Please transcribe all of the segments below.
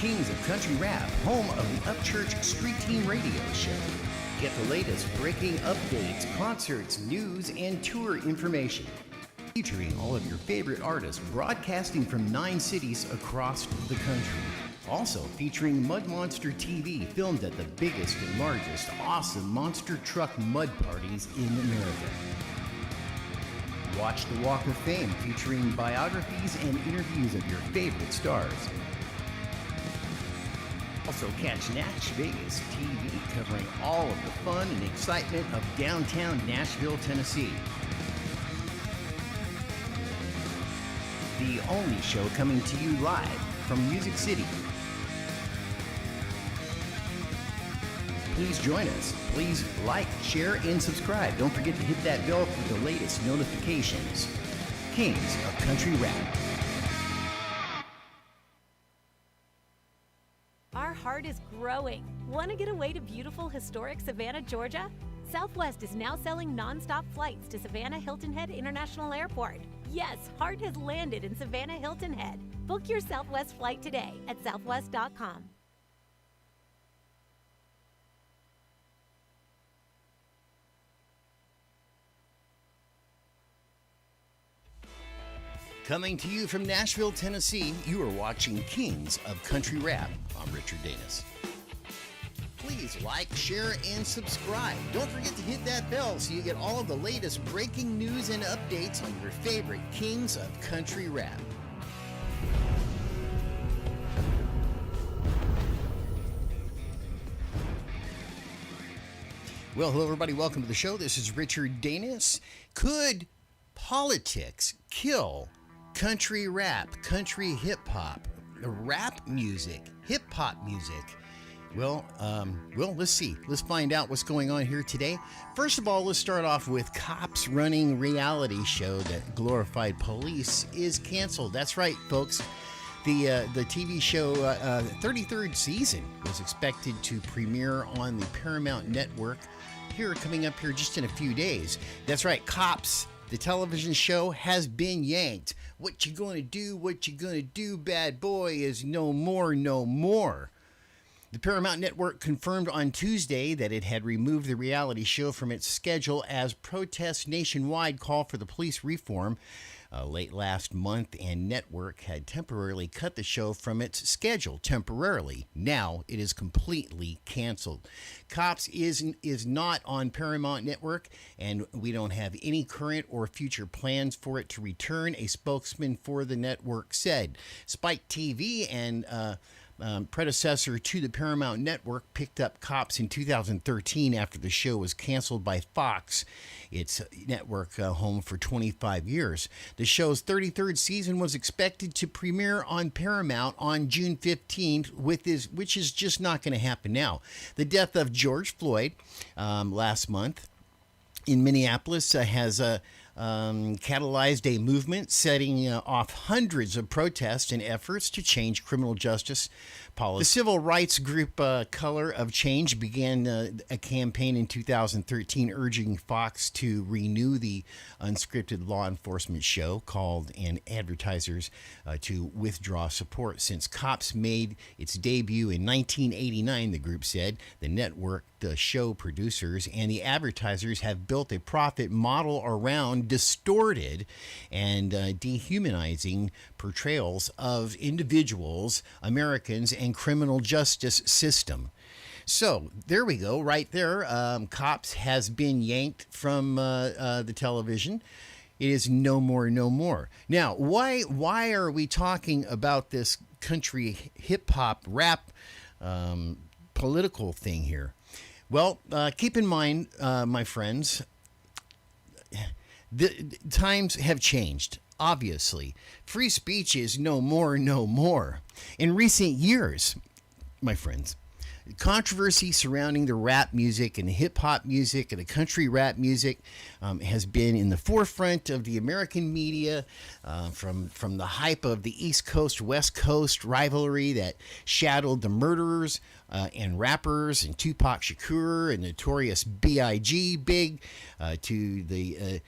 Kings of Country Rap, home of the Upchurch Street Team Radio Show. Get the latest breaking updates, concerts, news, and tour information. Featuring all of your favorite artists broadcasting from 9 cities across the country. Also featuring Mud Monster TV, filmed at the biggest and largest awesome monster truck mud parties in America. Watch the Walk of Fame, featuring biographies and interviews of your favorite stars. Also catch Nash Vegas TV, covering all of the fun and excitement of downtown Nashville, Tennessee. The only show coming to you live from Music City. Please join us. Please like, share, and subscribe. Don't forget to hit that bell for the latest notifications. Kings of Country Rap. Our heart is growing. Want to get away to beautiful, historic Savannah, Georgia? Southwest is now selling nonstop flights to Savannah Hilton Head International Airport. Yes, Heart has landed in Savannah Hilton Head. Book your Southwest flight today at southwest.com. Coming to you from Nashville, Tennessee, you are watching Kings of Country Rap. I'm Richard Danis. Please like, share, and subscribe. Don't forget to hit that bell so you get all of the latest breaking news and updates on your favorite Kings of Country Rap. Well, hello everybody. Welcome to the show. This is Richard Danis. Could politics kill country rap, country hip-hop, rap music, hip-hop music? Well, let's see. Let's find out what's going on here today. First of all, let's start off with Cops running reality show that glorified police is canceled. That's right, folks. The TV show 33rd season was expected to premiere on the Paramount Network coming up here just in a few days. That's right, Cops. The television show has been yanked. What you gonna do, what you gonna do, bad boy, is no more, no more. The Paramount Network confirmed on Tuesday that it had removed the reality show from its schedule as protests nationwide call for the police reform. Late last month, and network had temporarily cut the show from its schedule. Temporarily. Now it is completely canceled. Cops is not on Paramount Network, and we don't have any current or future plans for it to return, a spokesman for the network said. Spike TV and predecessor to the Paramount Network picked up Cops in 2013 after the show was canceled by Fox, its network home for 25 years. The show's 33rd season was expected to premiere on Paramount on June 15th, which is just not going to happen now. The death of George Floyd last month in Minneapolis has catalyzed a movement setting off hundreds of protests and efforts to change criminal justice policy. The civil rights group Color of Change began a campaign in 2013 urging Fox to renew the unscripted law enforcement show called, and advertisers to withdraw support. Since Cops made its debut in 1989, the group said, the network, the show producers, and the advertisers have built a profit model around distorted and dehumanizing portrayals of individuals, Americans, and criminal justice system. So there we go, right there. Cops has been yanked from the television. It is no more, no more. Now, why are we talking about this country hip hop rap political thing here? Well, keep in mind, my friends, the times have changed. Obviously, free speech is no more, no more. In recent years, my friends, controversy surrounding the rap music and the hip-hop music and the country rap music has been in the forefront of the American media from the hype of the East Coast, West Coast rivalry that shadowed the murderers and rappers and Tupac Shakur and Notorious B.I.G. Big to the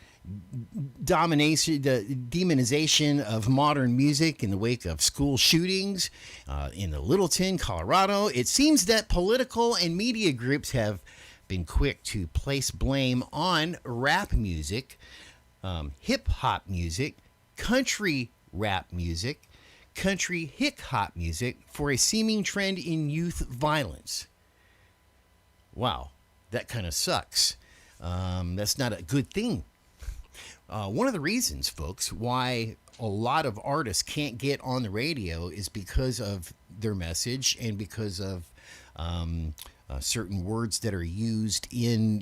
domination, the demonization of modern music in the wake of school shootings in the Littleton, Colorado. It seems that political and media groups have been quick to place blame on rap music, hip hop music, country rap music, country hip hop music for a seeming trend in youth violence. Wow, that kind of sucks. That's not a good thing. One of the reasons, folks, why a lot of artists can't get on the radio is because of their message and because of certain words that are used in,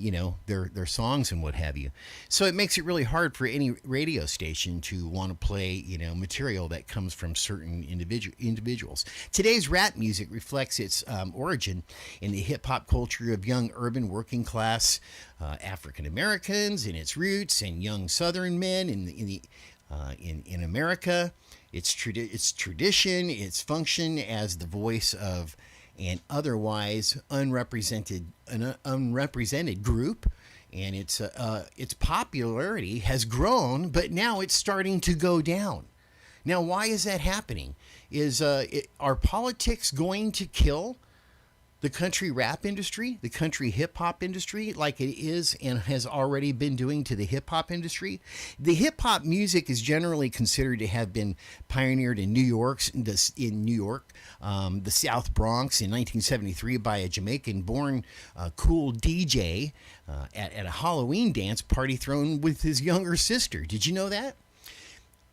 their songs and what have you. So it makes it really hard for any radio station to want to play, material that comes from certain individuals. Today's rap music reflects its origin in the hip hop culture of young urban working class African Americans and its roots and young Southern men in America. Its tradition, its function as the voice of an otherwise unrepresented group, and its popularity has grown, but now it's starting to go down. Now, why is that happening? Are politics going to kill the country rap industry, the country hip hop industry, like it is and has already been doing to the hip hop industry? The hip hop music is generally considered to have been pioneered in New York, the South Bronx in 1973 by a Jamaican-born cool DJ at a Halloween dance party thrown with his younger sister. Did you know that?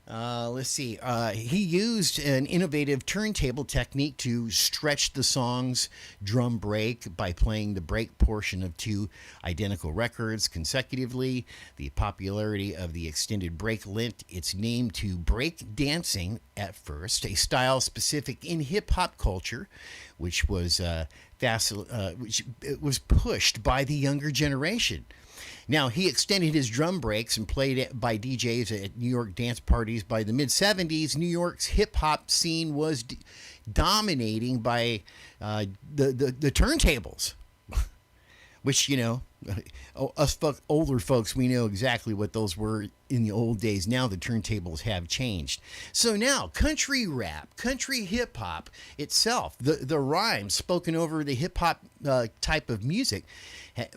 Let's see. He used an innovative turntable technique to stretch the song's drum break by playing the break portion of two identical records consecutively. The popularity of the extended break lent its name to break dancing at first, a style specific in hip hop culture, which was pushed by the younger generation. Now, he extended his drum breaks and played it by DJs at New York dance parties. By the mid-'70s, New York's hip-hop scene was dominating by the turntables, which, us older folks, we know exactly what those were in the old days. Now the turntables have changed. So now, country rap, country hip-hop itself, the rhymes spoken over the hip-hop type of music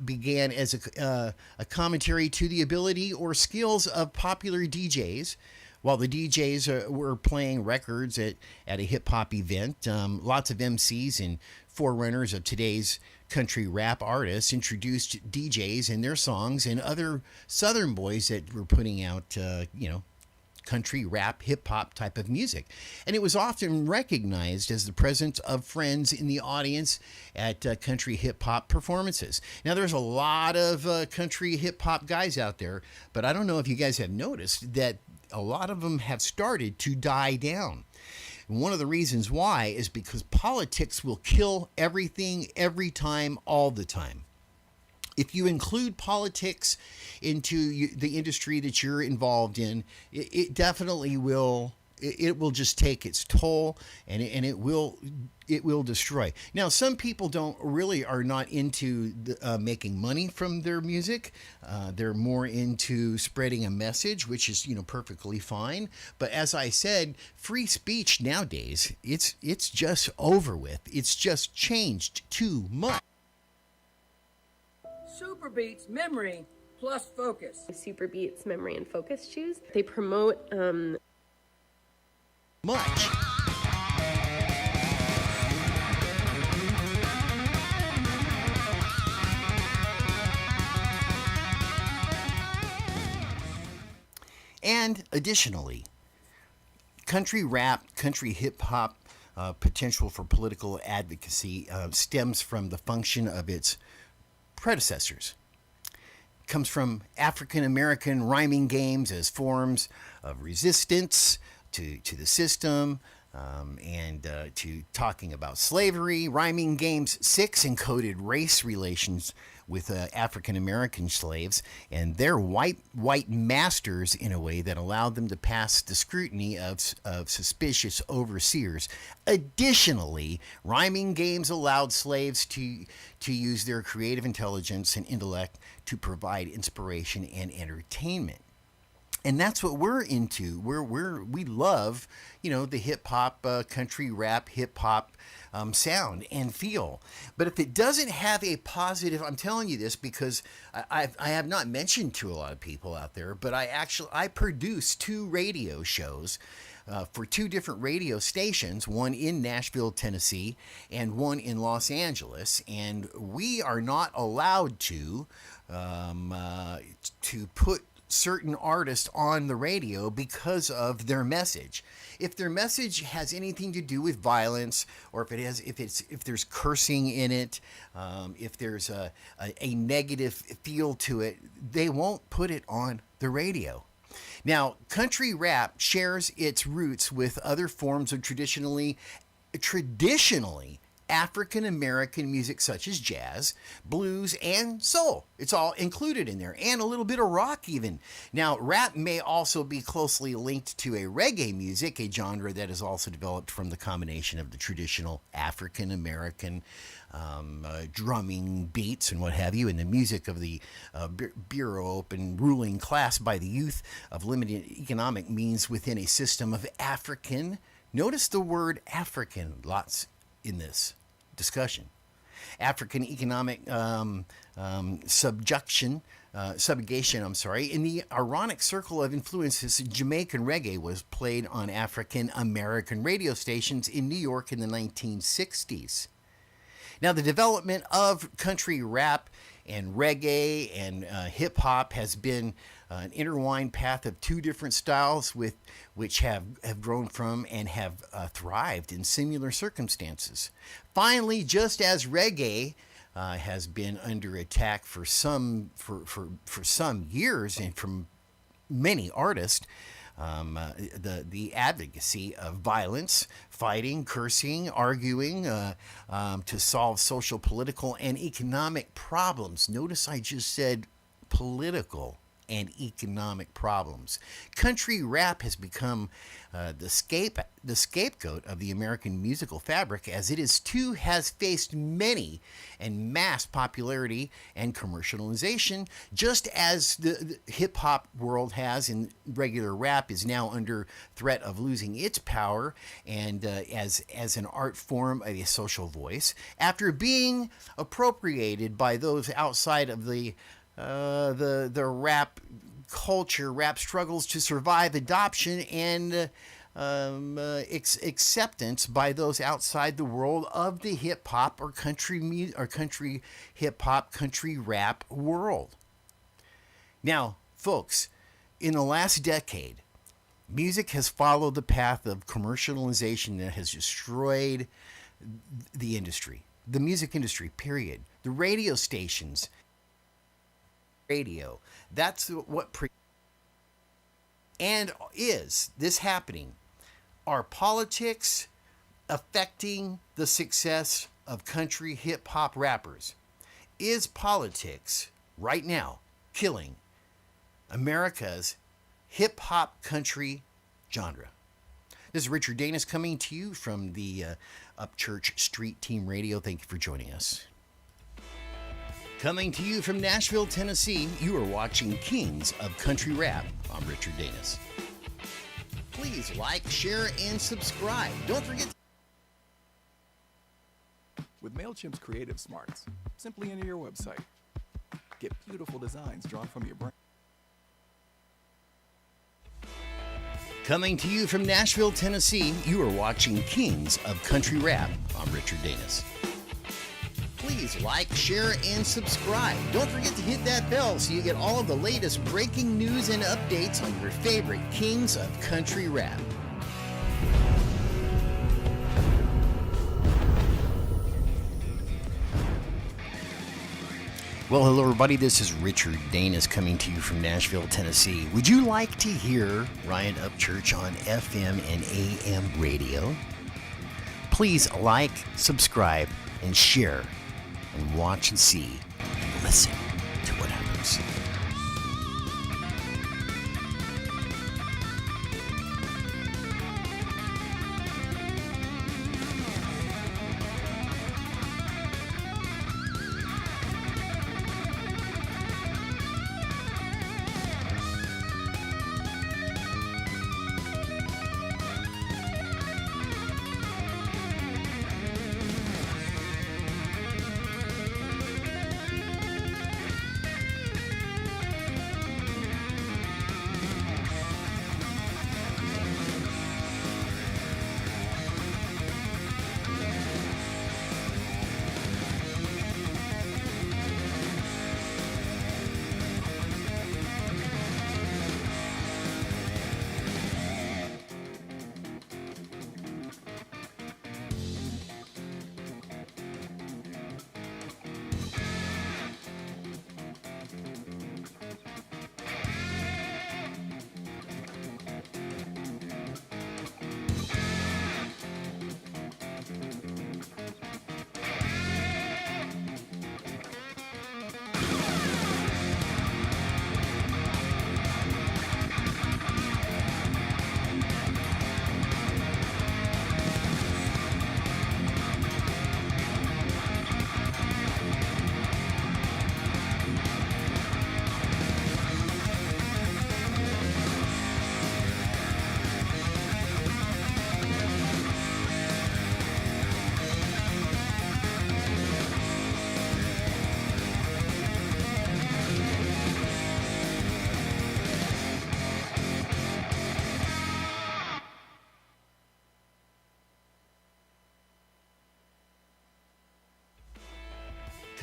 began as a commentary to the ability or skills of popular DJs. While the DJs were playing records at a hip-hop event, lots of MCs and forerunners of today's country rap artists introduced DJs and their songs and other Southern boys that were putting out, country rap, hip-hop type of music. And it was often recognized as the presence of friends in the audience at country hip-hop performances. Now, there's a lot of country hip-hop guys out there, but I don't know if you guys have noticed that a lot of them have started to die down. And one of the reasons why is because politics will kill everything, every time, all the time. If you include politics into the industry that you're involved in, it definitely will. It will just take its toll, and it will destroy. Now, some people are not into making money from their music. They're more into spreading a message, which is perfectly fine. But as I said, free speech nowadays, it's just over with. It's just changed too much. Super Beats Memory plus Focus. Super Beats Memory and Focus shoes. They promote much. And additionally, country rap, country hip hop potential for political advocacy stems from the function of its predecessors. Comes from African American rhyming games as forms of resistance to the system, and to talking about slavery. Rhyming games 6 encoded race relations with African American slaves and their white masters in a way that allowed them to pass the scrutiny of suspicious overseers. Additionally, rhyming games allowed slaves to use their creative intelligence and intellect to provide inspiration and entertainment. And that's what we're into. We love, the hip hop, country rap, hip hop sound and feel. But if it doesn't have a positive, I'm telling you this because I have not mentioned to a lot of people out there, but I produce 2 radio shows. For 2 different radio stations, one in Nashville, Tennessee, and one in Los Angeles, and we are not allowed to put certain artists on the radio because of their message. If their message has anything to do with violence, or if there's cursing in it, if there's a negative feel to it, they won't put it on the radio. Now, country rap shares its roots with other forms of traditionally African American music such as jazz, blues, and soul. It's all included in there, and a little bit of rock even. Now, rap may also be closely linked to a reggae music, a genre that is also developed from the combination of the traditional African American drumming beats and what have you, and the music of the bureau and ruling class by the youth of limited economic means within a system of African. Notice the word African lots in this discussion. African economic subjugation, in the ironic circle of influences, Jamaican reggae was played on African American radio stations in New York in the 1960s. Now, the development of country rap and reggae and hip hop has been an intertwined path of 2 different styles which have grown from and have thrived in similar circumstances. Finally, just as reggae has been under attack for some years and from many artists, the advocacy of violence, fighting, cursing, arguing to solve social, political, and economic problems. Notice I just said political and economic problems. Country rap has become the scapegoat of the American musical fabric, as it is too has faced many and mass popularity and commercialization, just as the hip-hop world has, and regular rap is now under threat of losing its power and as an art form of a social voice after being appropriated by those outside of the rap culture. Rap struggles to survive adoption and acceptance by those outside the world of the hip hop or country hip hop, country rap world. Now, folks, in the last decade, music has followed the path of commercialization that has destroyed the industry, the music industry, period. The radio stations, that's what and is this happening? Are politics affecting the success of country hip hop rappers? Is politics right now killing America's hip hop country genre? This is Richard Danis coming to you from the Upchurch Street Team Radio. Thank you for joining us. Coming to you from Nashville, Tennessee, you are watching Kings of Country Rap. I'm Richard Danis. Please like, share, and subscribe. Don't forget. With MailChimp's Creative Smarts, simply enter your website. Get beautiful designs drawn from your brain. Coming to you from Nashville, Tennessee, you are watching Kings of Country Rap. I'm Richard Danis. Please like, share, and subscribe. Don't forget to hit that bell so you get all of the latest breaking news and updates on your favorite Kings of Country Rap. Well, hello everybody, this is Richard Danis coming to you from Nashville, Tennessee. Would you like to hear Ryan Upchurch on FM and AM radio? Please like, subscribe, and share, and watch and see, and listen to what happens.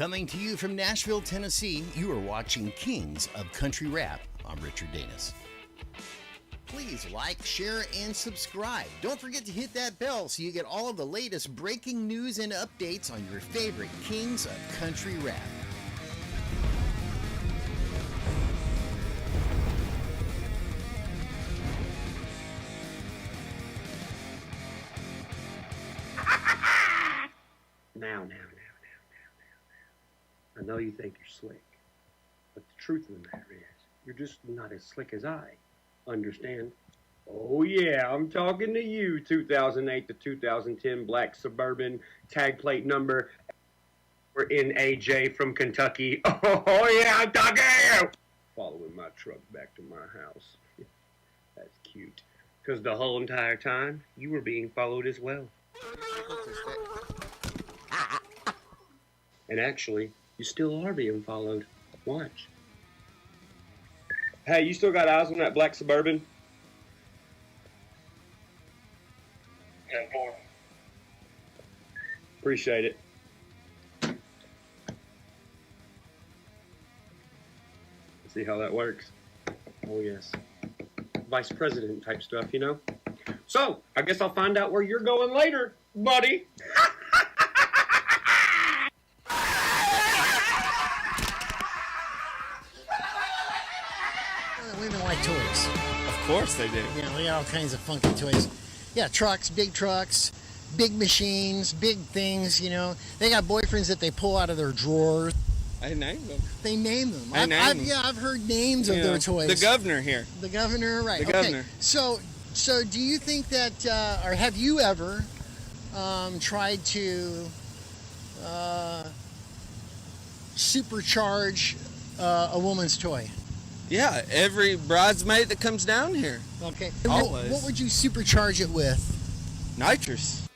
Coming to you from Nashville, Tennessee, you are watching Kings of Country Rap. I'm Richard Danis. Please like, share, and subscribe. Don't forget to hit that bell so you get all of the latest breaking news and updates on your favorite Kings of Country Rap. Now. I know you think you're slick, but the truth of the matter is, you're just not as slick as I. Understand? Oh yeah, I'm talking to you, 2008 to 2010 black Suburban tag plate number. We're in AJ from Kentucky. Oh yeah, I'm talking to you! Following my truck back to my house. That's cute. Because the whole entire time, you were being followed as well. And actually, you still are being followed. Watch. Hey, you still got eyes on that black Suburban? Yeah, more. Appreciate it. See how that works? Oh, yes. Vice president type stuff, you know? So, I guess I'll find out where you're going later, buddy. Women like toys. Of course they do. Yeah, we got all kinds of funky toys. Yeah, trucks, big machines, big things, you know. They got boyfriends that they pull out of their drawers. I named them. They name them. I've heard names of their toys. The governor here. The governor, right. The governor. So do you think that, or have you ever tried to supercharge a woman's toy? Yeah, every bridesmaid that comes down here. Okay. Always. What would you supercharge it with? Nitrous.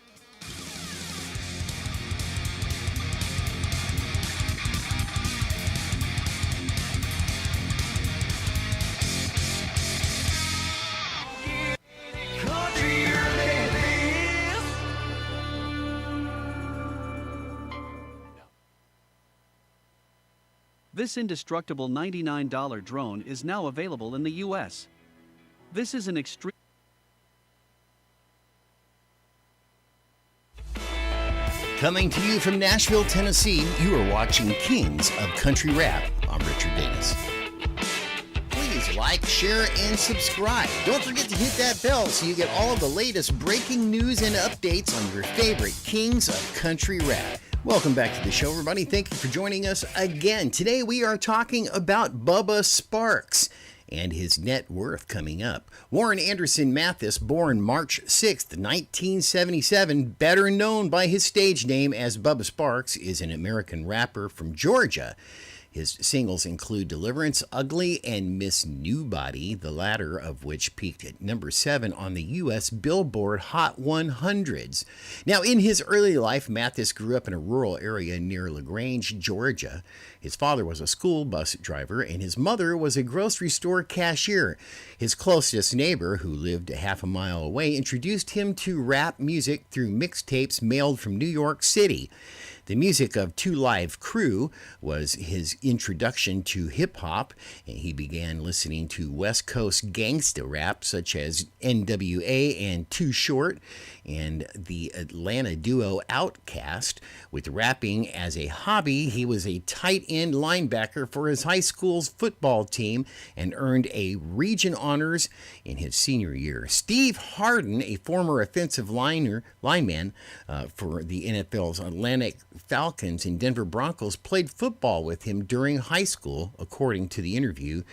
This indestructible $99 drone is now available in the U.S. This is an extreme... Coming to you from Nashville, Tennessee, you are watching Kings of Country Rap. I'm Richard Danis. Please like, share, and subscribe. Don't forget to hit that bell so you get all of the latest breaking news and updates on your favorite Kings of Country Rap. Welcome back to the show, everybody. Thank you for joining us again. Today we are talking about Bubba Sparxxx and his net worth coming up. Warren Anderson Mathis, born March 6th, 1977, better known by his stage name as Bubba Sparxxx, is an American rapper from Georgia. His singles include Deliverance, Ugly, and Miss Newbody, the latter of which peaked at number 7 on the U.S. Billboard Hot 100s. Now, in his early life, Mathis grew up in a rural area near LaGrange, Georgia. His father was a school bus driver, and his mother was a grocery store cashier. His closest neighbor, who lived a half a mile away, introduced him to rap music through mixtapes mailed from New York City. The music of Two Live Crew was his introduction to hip-hop, and he began listening to West Coast gangsta rap such as NWA and Too Short, and the Atlanta duo Outkast. With rapping as a hobby, he was a tight end linebacker for his high school's football team and earned a region honors in his senior year. Steve Harden, a former offensive lineman for the NFL's Atlantic Falcons and Denver Broncos, played football with him during high school, according to the interview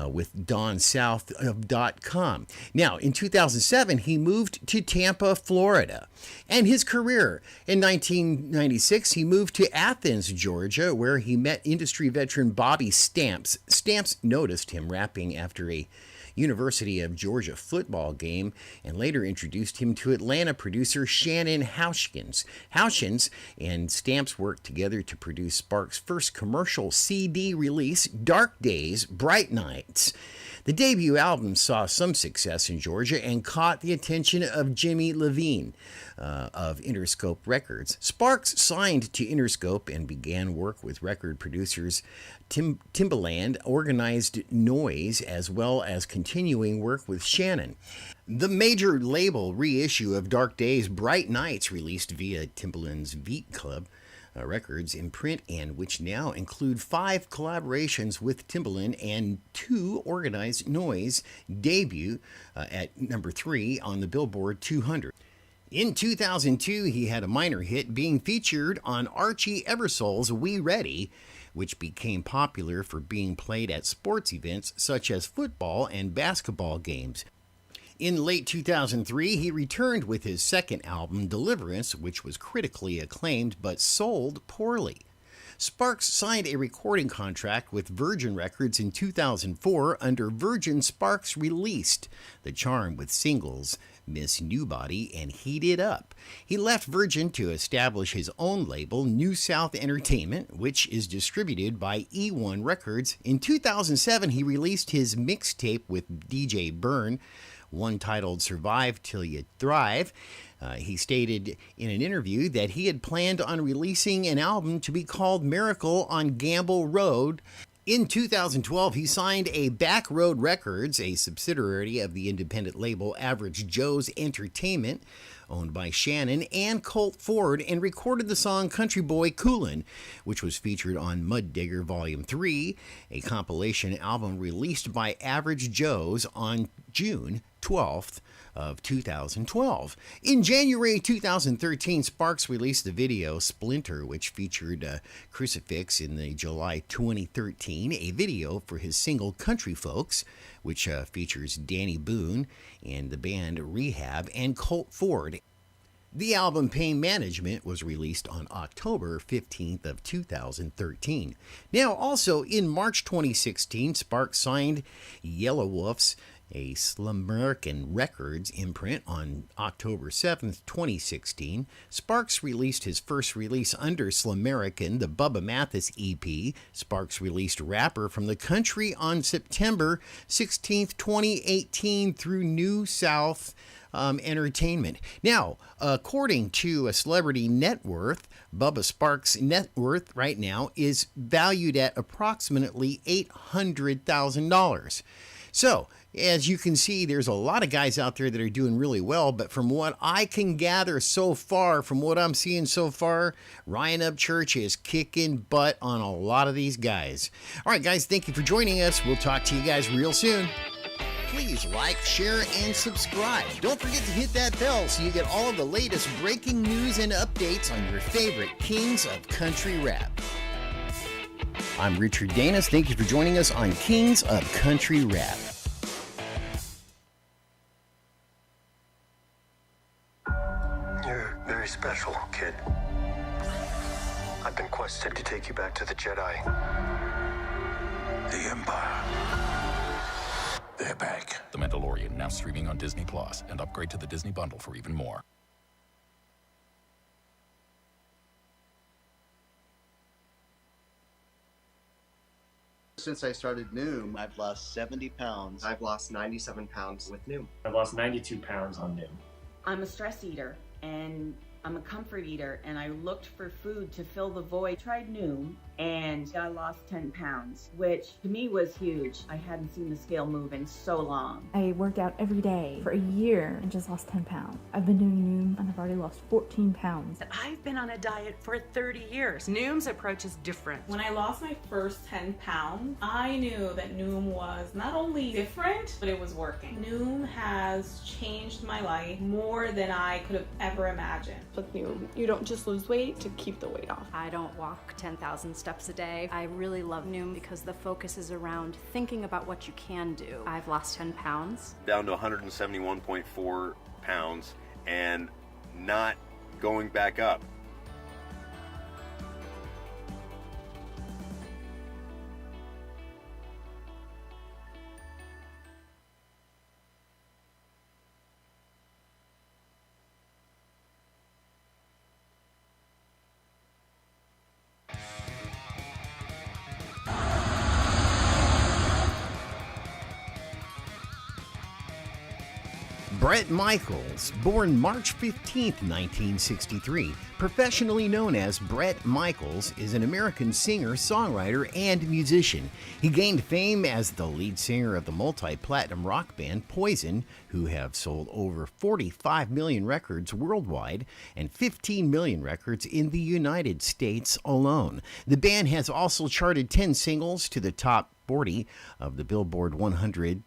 with DonSouth of .com. Now, in 2007, he moved to Tampa, Florida. And his career: in 1996, he moved to Athens, Georgia, where he met industry veteran Bobby Stamps. Stamps noticed him rapping after a University of Georgia football game and later introduced him to Atlanta producer Shannon Houshkins. Houshkins and Stamps worked together to produce Sparxxx's first commercial CD release, Dark Days, Bright Nights. The debut album saw some success in Georgia and caught the attention of Jimmy Levine of Interscope Records. Sparks signed to Interscope and began work with record producers Timbaland, Organized Noise, as well as continuing work with Shannon. The major label reissue of Dark Days, Bright Nights, released via Timbaland's Beat Club Records in print, and which now include 5 collaborations with Timbaland and 2 Organized Noise debut at number 3 on the Billboard 200. In 2002, he had a minor hit being featured on Archie Eversole's We Ready, which became popular for being played at sports events such as football and basketball games. In late 2003, he returned with his second album, Deliverance, which was critically acclaimed but sold poorly. Sparks signed a recording contract with Virgin Records in 2004. Under Virgin, Sparks released The Charm with singles Miss Newbody and Heat It Up. He left Virgin to establish his own label, New South Entertainment, which is distributed by E1 Records. In 2007, he released his mixtape with DJ Byrne, one titled Survive Till You Thrive. He stated in an interview that he had planned on releasing an album to be called Miracle on Gamble Road. In 2012, he signed a Back Road Records, a subsidiary of the independent label Average Joe's Entertainment, owned by Shannon and Colt Ford, and recorded the song Country Boy Coolin', which was featured on Mud Digger Volume 3, a compilation album released by Average Joe's on June 12th of 2012. In January 2013, Sparks released the video Splinter, which featured Crucifix in the July 2013, a video for his single Country Folks, which features Danny Boone and the band Rehab and Colt Ford. The album Pain Management was released on October 15th of 2013. Now, also in March 2016, Sparks signed Yellow Wolf's a Slumerican Records imprint on October 7th, 2016. Sparks released his first release under Slumerican, the Bubba Mathis EP. Sparks released Rapper from the Country on September 16th, 2018 through New South Entertainment. Now, according to a celebrity net worth, Bubba Sparks' net worth right now is valued at approximately $800,000. So, as you can see, there's a lot of guys out there that are doing really well, but from what I can gather so far, from what I'm seeing so far, Ryan Upchurch is kicking butt on a lot of these guys. All right, guys, thank you for joining us. We'll talk to you guys real soon. Please like, share, and subscribe. Don't forget to hit that bell so you get all of the latest breaking news and updates on your favorite kings of country rap. I'm Richard Danis. Thank you for joining us on Kings of Country Rap. You're very special, kid. I've been quested to take you back to the Jedi. The Empire. They're back. The Mandalorian, now streaming on Disney Plus, and upgrade to the Disney Bundle for even more. Since I started Noom, I've lost 70 pounds. I've lost 97 pounds with Noom. I've lost 92 pounds on Noom. I'm a stress eater, and I'm a comfort eater, and I looked for food to fill the void. Tried Noom, and I lost 10 pounds, which to me was huge. I hadn't seen the scale move in so long. I worked out every day for a year and just lost 10 pounds. I've been doing Noom, and I've already lost 14 pounds. I've been on a diet for 30 years. Noom's approach is different. When I lost my first 10 pounds, I knew that Noom was not only different, but it was working. Noom has changed my life more than I could have ever imagined. With Noom, you don't just lose weight to keep the weight off. I don't walk 10,000 steps a day. I really love Noom because the focus is around thinking about what you can do. I've lost 10 pounds. Down to 171.4 pounds and not going back up. Bret Michaels, born March 15, 1963, professionally known as Bret Michaels, is an American singer, songwriter, and musician. He gained fame as the lead singer of the multi-platinum rock band Poison, who have sold over 45 million records worldwide and 15 million records in the United States alone. The band has also charted 10 singles to the top 40 of the Billboard 100,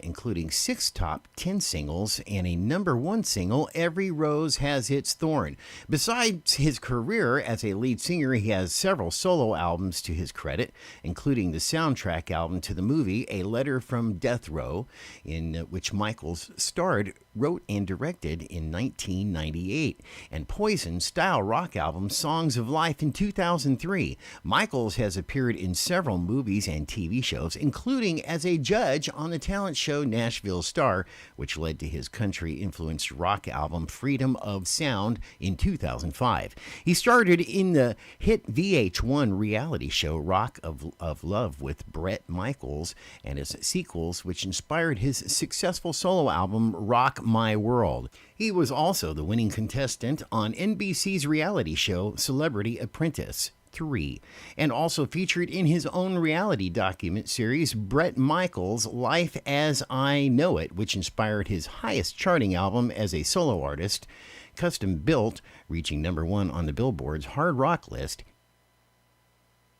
including 6 top 10 singles and a number 1 single, Every Rose Has Its Thorn. Besides his career as a lead singer, he has several solo albums to his credit, including the soundtrack album to the movie A Letter from Death Row, in which Michaels starred, wrote, and directed in 1998, and Poison-style rock album Songs of Life in 2003. Michaels has appeared in several movies and TV shows, including as a judge on the talent show Nashville Star, which led to his country-influenced rock album Freedom of Sound in 2005. He started in the hit VH1 reality show Rock of Love with Bret Michaels and his sequels, which inspired his successful solo album Rock My World. He was also the winning contestant on NBC's reality show Celebrity Apprentice 3, and also featured in his own reality document series, Bret Michaels' Life as I Know It, which inspired his highest charting album as a solo artist, Custom Built, reaching number 1 on the Billboard's hard rock list.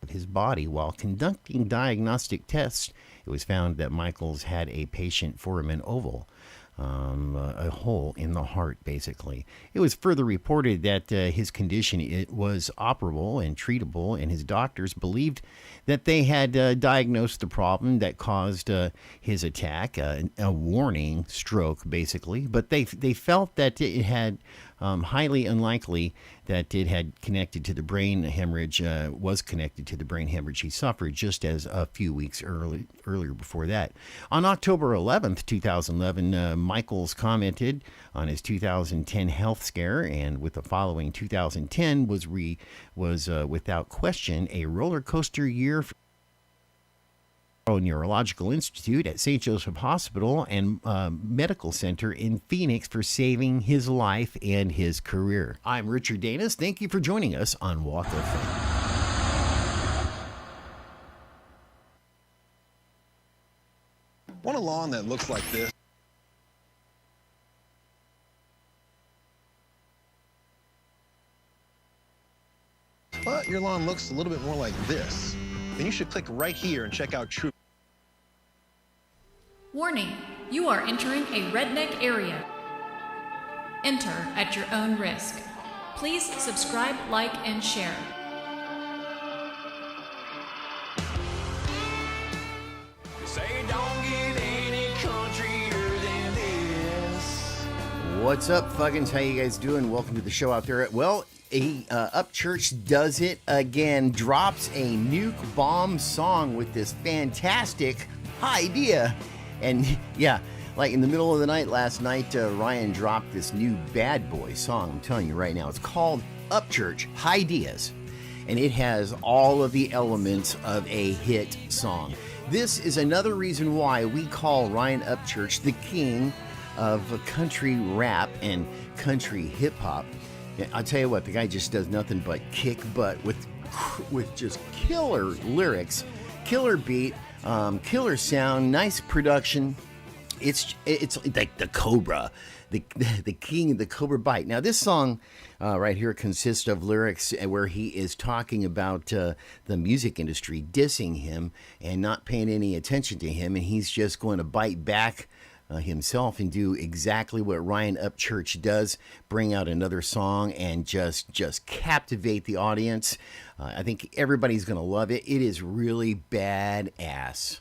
His body while conducting diagnostic tests, it was found that Michaels had a patient foramen oval, a hole in the heart, basically. It was further reported that his condition was operable and treatable, and his doctors believed that they had diagnosed the problem that caused his attack, a warning stroke, basically. But they felt that it had highly unlikely that it had connected to the brain hemorrhage, was connected to the brain hemorrhage he suffered just as a few weeks earlier before that. On October 11th, 2011, Michaels commented on his 2010 health scare, and with the following 2010 was without question a roller coaster year for Neurological Institute at St. Joseph Hospital and Medical Center in Phoenix for saving his life and his career. I'm Richard Danis. Thank you for joining us on Walk of Fame. Want a lawn that looks like this? But your lawn looks a little bit more like this. Then you should click right here and check out True. Warning, you are entering a redneck area. Enter at your own risk. Please subscribe, like, and share. Say don't get any countrier than this. What's up, fuckins? How you guys doing? Welcome to the show out there. Well, Upchurch does it again, drops a nuke bomb song with this fantastic idea. And yeah, like in the middle of the night last night, Ryan dropped this new bad boy song. I'm telling you right now, it's called Upchurch Ideas, and it has all of the elements of a hit song. This is another reason why we call Ryan Upchurch the king of country rap and country hip hop. I'll tell you what, the guy just does nothing but kick butt with just killer lyrics, killer beat, killer sound, nice production. It's like the Cobra, the king of the Cobra bite. Now this song right here consists of lyrics where he is talking about the music industry dissing him and not paying any attention to him, and he's just going to bite back himself and do exactly what Ryan Upchurch does, bring out another song and just captivate the audience. I think everybody's going to love it. It is really badass.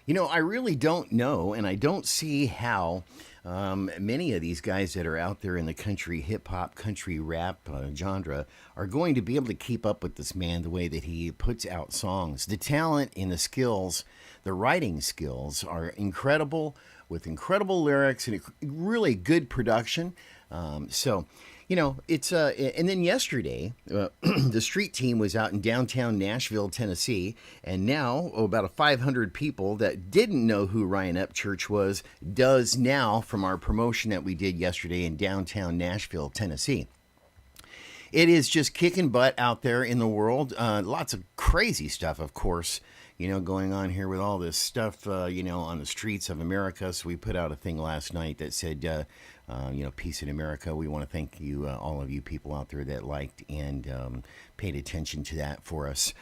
You know, I really don't know, and I don't see how many of these guys that are out there in the country hip-hop, country rap genre are going to be able to keep up with this man the way that he puts out songs. The talent and the skills, the writing skills are incredible, with incredible lyrics and really good production. So, you know, it's and then yesterday, the street team was out in downtown Nashville, Tennessee, and now about 500 people that didn't know who Ryan Upchurch was does now from our promotion that we did yesterday in downtown Nashville, Tennessee. It is just kicking butt out there in the world. Lots of crazy stuff, of course, you know, going on here with all this stuff, you know, on the streets of America. So we put out a thing last night that said, you know, peace in America. We want to thank you, all of you people out there that liked and paid attention to that for us.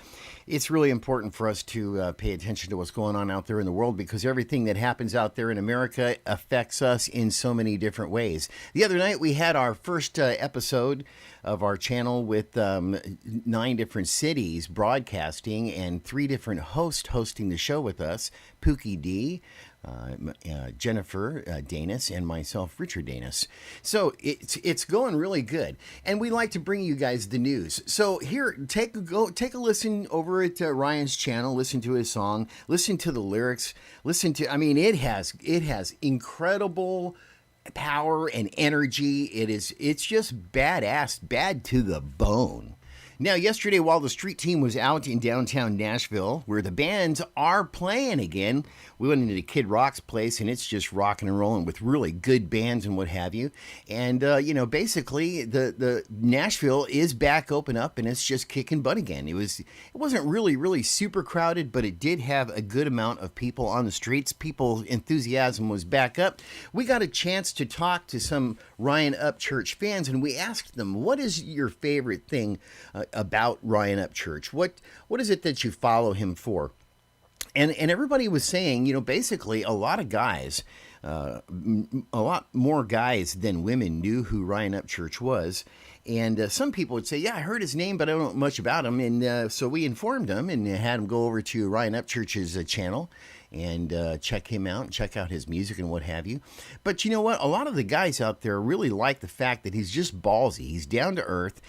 It's really important for us to pay attention to what's going on out there in the world, because everything that happens out there in America affects us in so many different ways. The other night we had our first episode of our channel with 9 different cities broadcasting and 3 different hosts hosting the show with us. Pookie D, Jennifer Danis, and myself, Richard Danis. So it's going really good, and we like to bring you guys the news. So here, take a listen over at Ryan's channel. Listen to his song. Listen to the lyrics. Listen to. I mean, it has incredible power and energy. It's just badass, bad to the bone. Now, yesterday, while the street team was out in downtown Nashville, where the bands are playing again, we went into Kid Rock's place, and it's just rocking and rolling with really good bands and what have you. And, you know, basically, the Nashville is back open up, and it's just kicking butt again. It wasn't really super crowded, but it did have a good amount of people on the streets. People's enthusiasm was back up. We got a chance to talk to some Ryan Upchurch fans, and we asked them, what is your favorite thing about Ryan Upchurch? What is it that you follow him for? And everybody was saying, you know, basically a lot of guys, a lot more guys than women knew who Ryan Upchurch was. And some people would say, yeah, I heard his name, but I don't know much about him. And so we informed him and had him go over to Ryan Upchurch's channel and check him out and check out his music and what have you. But you know what? A lot of the guys out there really like the fact that he's just ballsy. He's down to earth.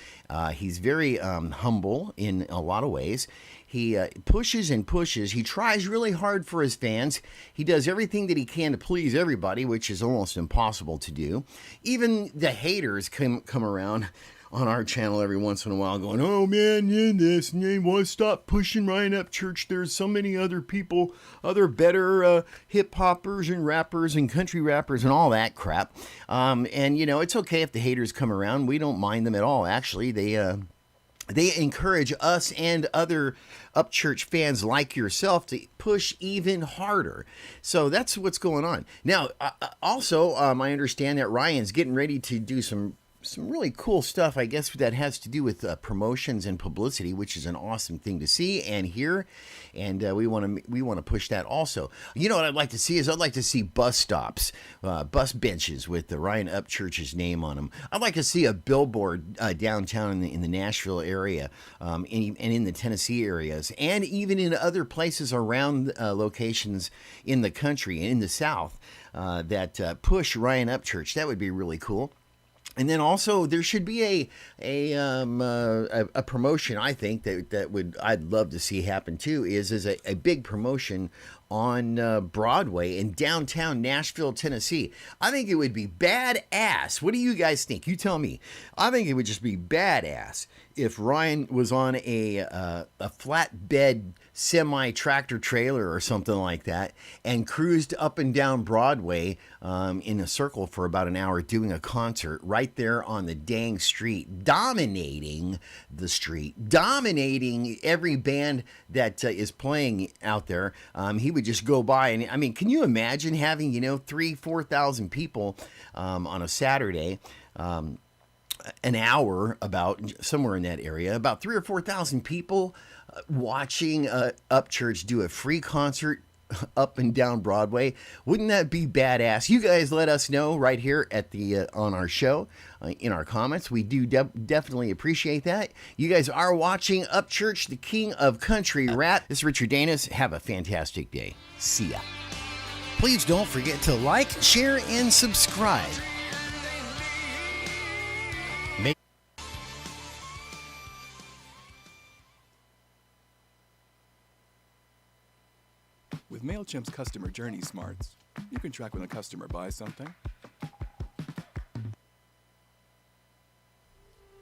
He's very humble in a lot of ways. He pushes and pushes. He tries really hard for his fans. He does everything that he can to please everybody, which is almost impossible to do. Even the haters come around on our channel every once in a while going, oh man, this, and they want to stop pushing Ryan Upchurch. There's so many other people, other better hip-hoppers and rappers and country rappers and all that crap. And, you know, it's okay if the haters come around. We don't mind them at all, actually. They encourage us and other Upchurch fans like yourself to push even harder. So that's what's going on. Now, also, I understand that Ryan's getting ready to do some really cool stuff, I guess, that has to do with promotions and publicity, which is an awesome thing to see and hear. And we want to push that also. You know what I'd like to see is I'd like to see bus stops, bus benches with the Ryan Upchurch's name on them. I'd like to see a billboard downtown in the Nashville area and in the Tennessee areas, and even in other places around locations in the country and in the South that push Ryan Upchurch. That would be really cool. And then also there should be a promotion, I think, I'd love to see happen too, is a big promotion on Broadway in downtown Nashville, Tennessee. I think it would be badass. What do you guys think? You tell me. I think it would just be badass if Ryan was on a flatbed semi-tractor trailer or something like that and cruised up and down Broadway in a circle for about an hour doing a concert right there on the dang street, dominating the street, dominating every band that is playing out there. He would just go by, and I mean, can you imagine having 3,000-4,000 people on a Saturday? An hour, about somewhere in that area, about 3,000 or 4,000 people watching Upchurch do a free concert up and down Broadway. Wouldn't that be badass? You guys let us know right here at the on our show in our comments. We do definitely appreciate that. You guys are watching Upchurch, the king of country rap. This is Richard Danis. Have a fantastic day. See ya. Please don't forget to like, share, and subscribe. With With MailChimp's customer journey smarts, you can track when a customer buys something.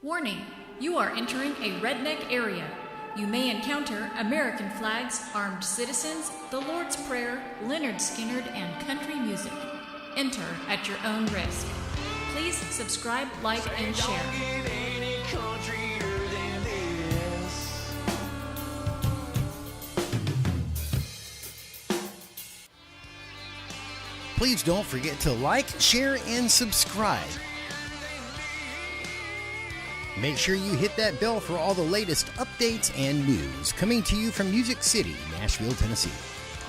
Warning, you are entering a redneck area. You may encounter American flags, armed citizens, the Lord's Prayer, Lynyrd Skynyrd, and country music. Enter at your own risk. Please subscribe, like, and share. Please don't forget to like, share, and subscribe. Make sure you hit that bell for all the latest updates and news. Coming to you from Music City, Nashville, Tennessee.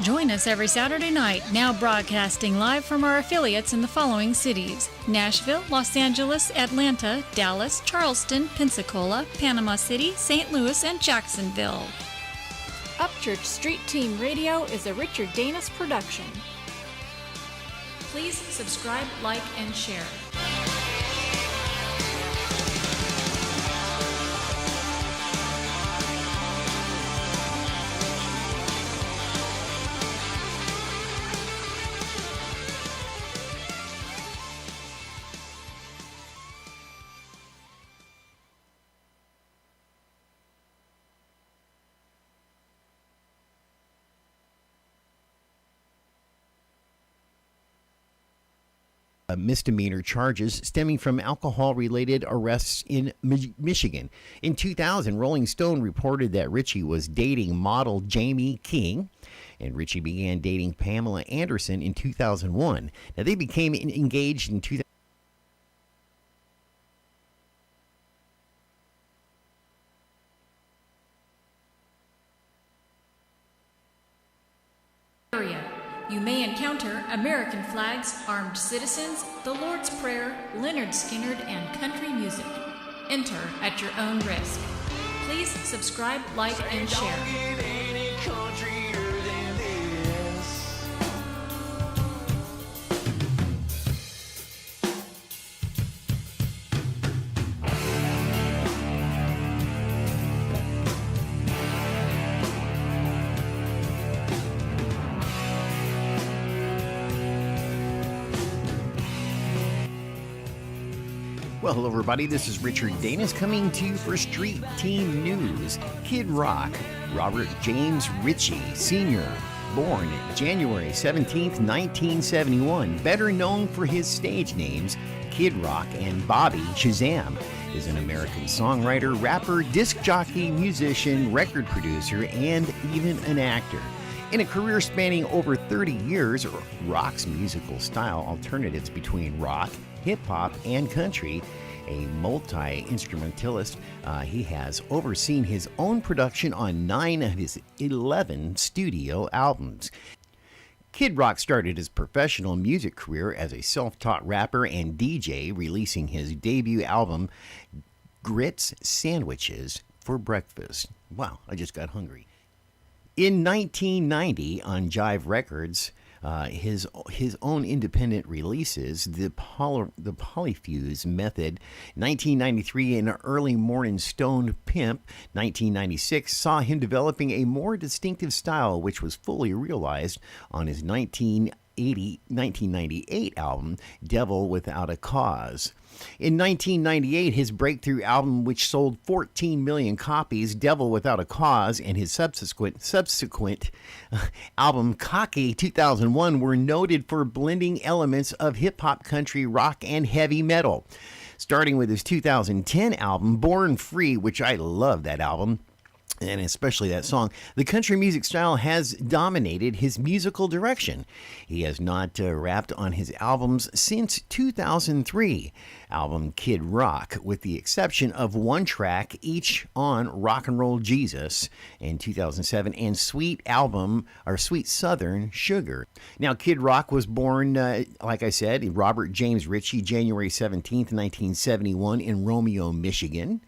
Join us every Saturday night, now broadcasting live from our affiliates in the following cities: Nashville, Los Angeles, Atlanta, Dallas, Charleston, Pensacola, Panama City, St. Louis, and Jacksonville. Upchurch Street Team Radio is a Richard Danis production. Please subscribe, like, and share. Misdemeanor charges stemming from alcohol-related arrests in Michigan. In 2000, Rolling Stone reported that Richie was dating model Jamie King, and Richie began dating Pamela Anderson in 2001. Now, they became engaged in 2000. You may encounter American flags, armed citizens, the Lord's Prayer, Lynyrd Skynyrd, and country music. Enter at your own risk. Please subscribe, like, and share. Well, hello everybody, this is Richard Danis coming to you for Street Team News. Kid Rock, Robert James Ritchie Sr., born January 17th, 1971, better known for his stage names Kid Rock and Bobby Shazam, is an American songwriter, rapper, disc jockey, musician, record producer, and even an actor. In a career spanning over 30 years, Rock's musical style alternates between rock, hip-hop, and country. A multi-instrumentalist, he has overseen his own production on 9 of his 11 studio albums. Kid Rock started his professional music career as a self-taught rapper and DJ, releasing his debut album, Grits Sandwiches for Breakfast. Wow, I just got hungry. In 1990, on Jive Records, his own independent releases, the Polyfuse Method, 1993, and Early Morning Stoned Pimp, 1996, saw him developing a more distinctive style, which was fully realized on his 1998 album, Devil Without a Cause. In 1998, his breakthrough album, which sold 14 million copies, Devil Without a Cause, and his subsequent album, Cocky 2001, were noted for blending elements of hip-hop, country, rock, and heavy metal. Starting with his 2010 album, Born Free, which I love that album, and especially that song, the country music style has dominated his musical direction. He has not rapped on his albums since 2003 album Kid Rock, with the exception of one track each on Rock and Roll Jesus in 2007 and Sweet Southern Sugar. Now, Kid Rock was born, like I said, Robert James Ritchie, January 17th, 1971 in Romeo, Michigan.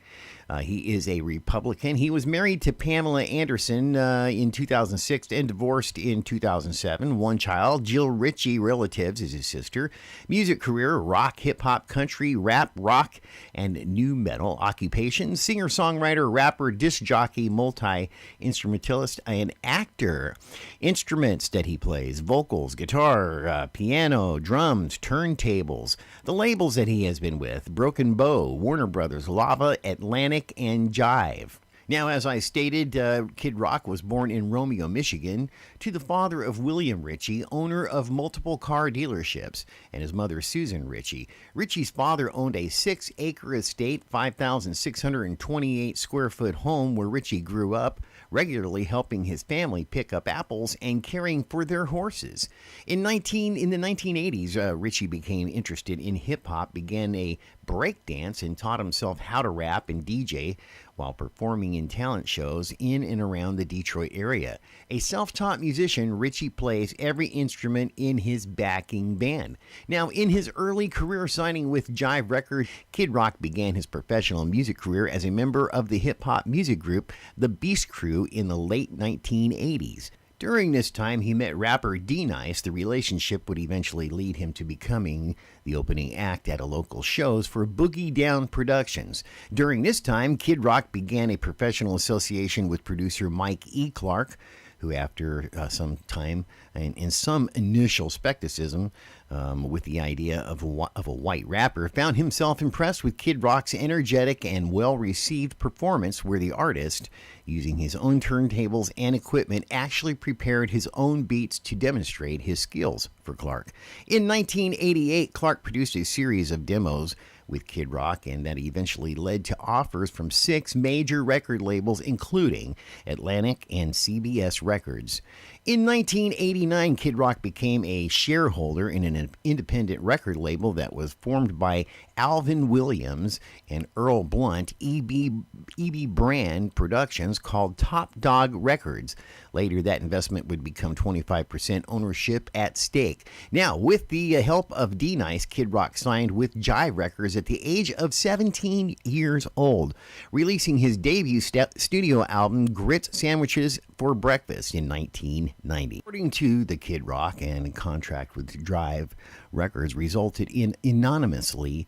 He is a Republican. He was married to Pamela Anderson in 2006 and divorced in 2007. One child. Jill Ritchie Relatives is his sister. Music career, rock, hip-hop, country, rap, rock, and new metal. Occupation, singer-songwriter, rapper, disc jockey, multi-instrumentalist, and actor. Instruments that he plays, vocals, guitar, piano, drums, turntables. The labels that he has been with, Broken Bow, Warner Brothers, Lava, Atlantic, and Jive. Now, as I stated, Kid Rock was born in Romeo, Michigan, to the father of William Ritchie, owner of multiple car dealerships, and his mother, Susan Ritchie. Ritchie's father owned a 6-acre estate, 5,628 square foot home where Ritchie grew up, regularly helping his family pick up apples and caring for their horses. In the 1980s, Ritchie became interested in hip-hop, began a breakdance, and taught himself how to rap and DJ while performing in talent shows in and around the Detroit area. A self-taught musician, Ritchie plays every instrument in his backing band. Now, in his early career signing with Jive Records, Kid Rock began his professional music career as a member of the hip-hop music group The Beast Crew in the late 1980s. During this time, he met rapper D-Nice. The relationship would eventually lead him to becoming the opening act at a local shows for Boogie Down Productions. During this time, Kid Rock began a professional association with producer Mike E. Clark, who after some time and some initial skepticism with the idea of a white rapper, found himself impressed with Kid Rock's energetic and well-received performance, where the artist, using his own turntables and equipment, actually prepared his own beats to demonstrate his skills for Clark. In 1988, Clark produced a series of demos with Kid Rock, and that eventually led to offers from 6 major record labels, including Atlantic and CBS Records. In 1989, Kid Rock became a shareholder in an independent record label that was formed by Alvin Williams and Earl Blunt, EB Brand Productions, called Top Dog Records. Later, that investment would become 25% ownership at stake. Now, with the help of D-Nice, Kid Rock signed with Jive Records at the age of 17 years old, releasing his debut studio album, Grits Sandwiches for Breakfast, in 1990. According to the Kid Rock, and a contract with Jive Records resulted in anonymously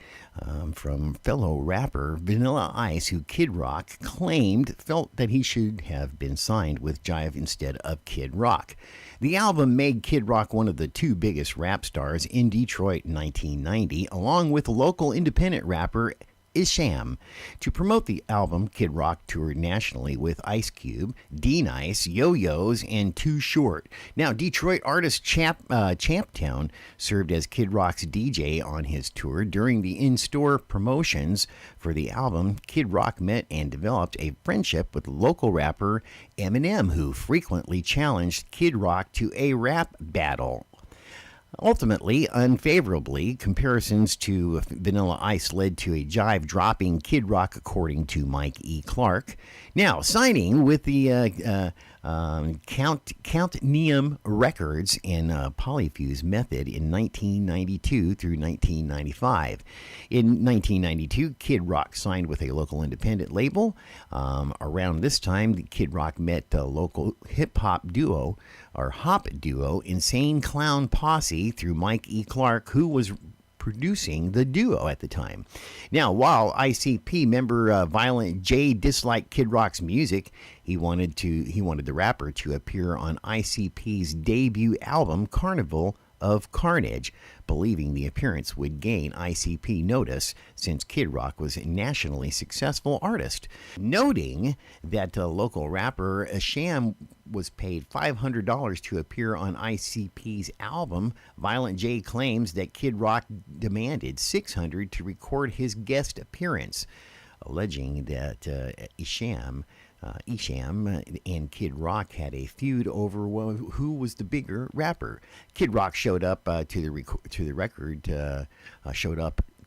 from fellow rapper Vanilla Ice, who Kid Rock claimed felt that he should have been signed with Jive instead of Kid Rock. The album made Kid Rock one of the 2 biggest rap stars in Detroit in 1990, along with local independent rapper Isham. To promote the album, Kid Rock toured nationally with Ice Cube, D-Nice, Yo-Yos, and Too Short. Now, Detroit artist Champtown served as Kid Rock's DJ on his tour. During the in-store promotions for the album, Kid Rock met and developed a friendship with local rapper Eminem, who frequently challenged Kid Rock to a rap battle. Ultimately, unfavorably, comparisons to Vanilla Ice led to a Jive dropping Kid Rock, according to Mike E. Clark. Now, signing with the Count Neum Records and Polyfuse Method in 1992 through 1995. In 1992, Kid Rock signed with a local independent label. Around this time, Kid Rock met the local hip-hop duo, or hop duo, Insane Clown Posse, through Mike E. Clark, who was producing the duo at the time. Now, while ICP member Violent J disliked Kid Rock's music, he wanted the rapper to appear on ICP's debut album, Carnival of Carnage, believing the appearance would gain ICP notice since Kid Rock was a nationally successful artist. Noting that the local rapper Isham was paid $500 to appear on ICP's album, Violent J claims that Kid Rock demanded $600 to record his guest appearance, alleging that Isham and Kid Rock had a feud over who was the bigger rapper. Kid Rock showed up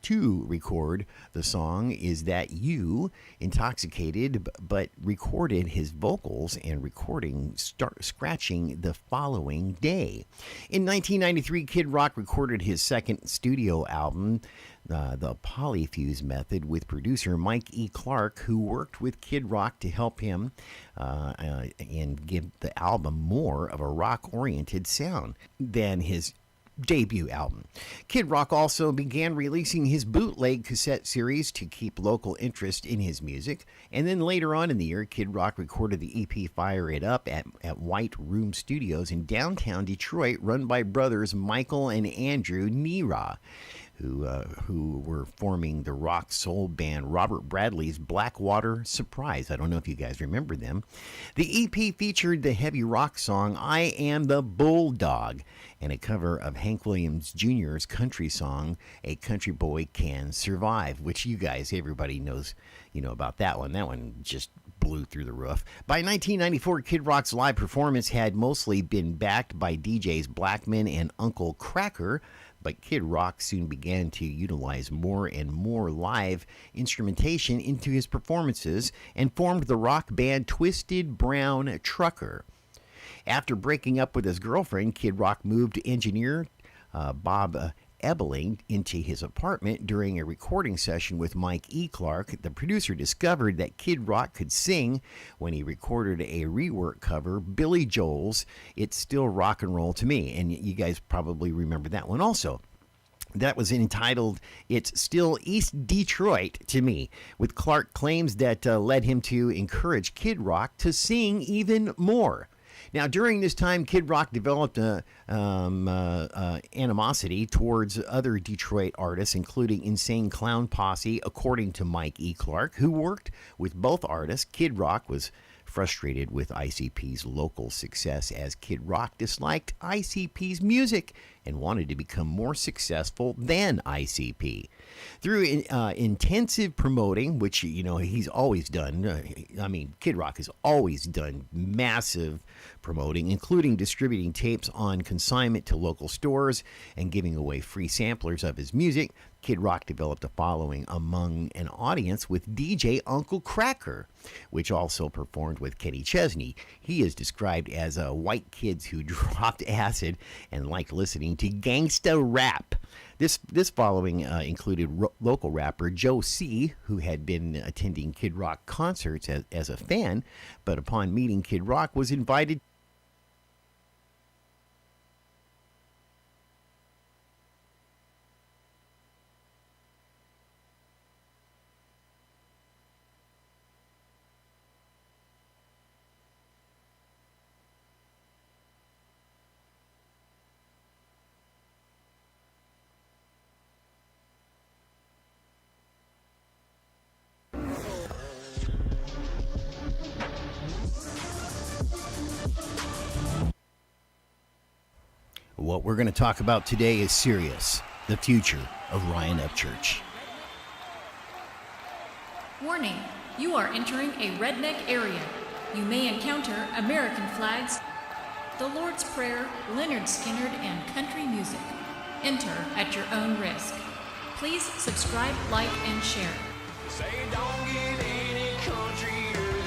to record the song Is That You, intoxicated, but recorded his vocals and recording scratching the following day. In 1993, Kid Rock recorded his second studio album, The Polyfuse Method, with producer Mike E. Clark, who worked with Kid Rock to help him and give the album more of a rock-oriented sound than his debut album. Kid Rock also began releasing his bootleg cassette series to keep local interest in his music, and then later on in the year, Kid Rock recorded the EP Fire It Up at White Room Studios in downtown Detroit, run by brothers Michael and Andrew Nira, who were forming the rock soul band Robert Bradley's Blackwater Surprise. I don't know if you guys remember them. The EP featured the heavy rock song I Am the Bulldog and a cover of Hank Williams Jr.'s country song A Country Boy Can Survive, which you guys, everybody knows, about that one. That one just blew through the roof. By 1994, Kid Rock's live performance had mostly been backed by DJs Blackman and Uncle Kracker, but Kid Rock soon began to utilize more and more live instrumentation into his performances and formed the rock band Twisted Brown Trucker. After breaking up with his girlfriend, Kid Rock moved engineer Bob Ebeling into his apartment during a recording session with Mike E. Clark. The producer discovered that Kid Rock could sing when he recorded a rework cover, Billy Joel's It's Still Rock and Roll to Me. And you guys probably remember that one also. That was entitled It's Still East Detroit to Me, with Clark claims that led him to encourage Kid Rock to sing even more. Now, during this time, Kid Rock developed animosity towards other Detroit artists, including Insane Clown Posse, according to Mike E. Clark, who worked with both artists. Kid Rock was frustrated with ICP's local success, as Kid Rock disliked ICP's music and wanted to become more successful than ICP. Through intensive promoting, which, he's always done. Kid Rock has always done massive promoting, including distributing tapes on consignment to local stores and giving away free samplers of his music. Kid Rock developed a following among an audience with DJ Uncle Kracker, which also performed with Kenny Chesney. He is described as white kids who dropped acid and liked listening to gangsta rap. This following included local rapper Joe C., who had been attending Kid Rock concerts as a fan, but upon meeting Kid Rock was invited. What we're going to talk about today is serious, the future of Ryan Upchurch. Warning, you are entering a redneck area. You may encounter American flags, the Lord's Prayer, Leonard Skinner, and country music. Enter at your own risk. Please subscribe, like, and share. Say don't get any country